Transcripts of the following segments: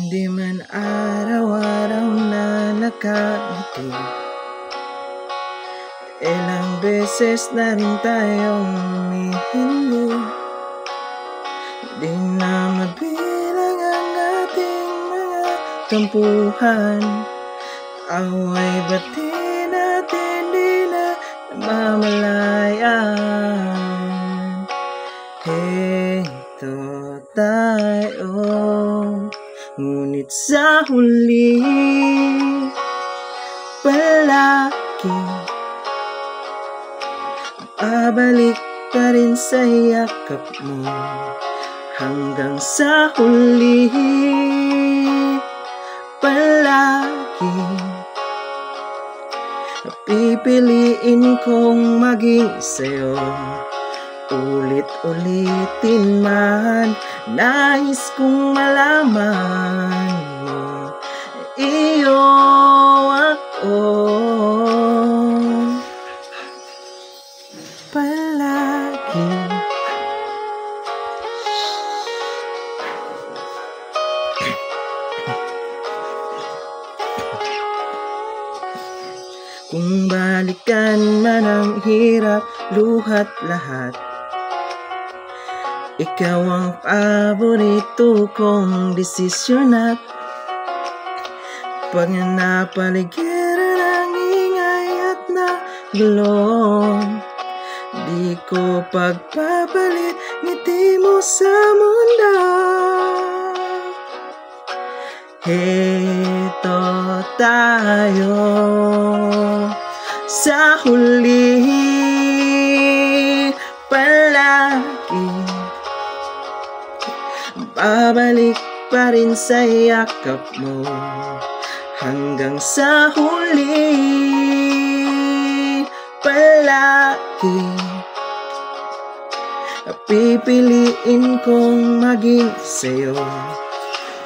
Di man araw-araw na nakangiti, ilang beses na rin tayong humihindi. Di na mabilang ang ating mga tampuhan, away ba't di natin di na namamalayan. Heto tayo, ngunit sa huli palagi babalik pa rin sa yakap mo. Hanggang sa huli palagi pipiliin kong maging sa'yo. Ulit-ulitin man, nais kong malaman mo, iyo ako palagi. Kung balikan man ang hirap, luhat lahat, ikaw ang paborito kong desisyon. At pag napaligiran ang ingay at nagulo, di ko pagpapalit ngiti mo sa mundo. Heto tayo sa huli palagi, babalik pa rin sa yakap mo. Hanggang sa huli palagi pipiliin kong maging sa'yo.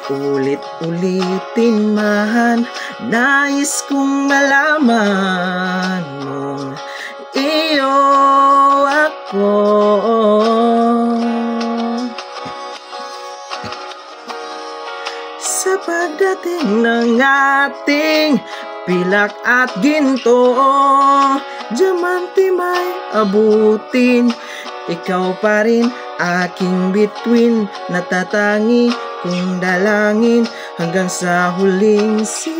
Ulit-ulitin man, nais kong malaman mong iyo ako. Sa pagdating ng ating pilak at ginto, diamante may abutin, ikaw pa rin aking bituin, natatangi kong dalangin hanggang sa huling silaw.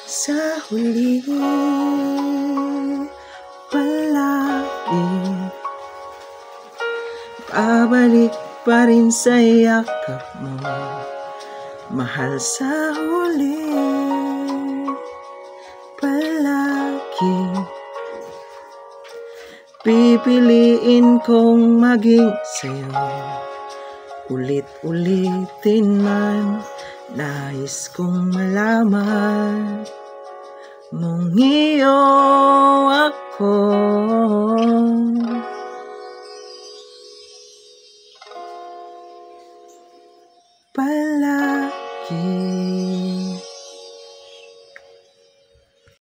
Sa huli palagi babalik pa rin sa yakap mo, mahal. Sa huli palagi pipiliin kong maging sa'yo. Ulit-ulitin man, nais kong malaman mong iyo ako.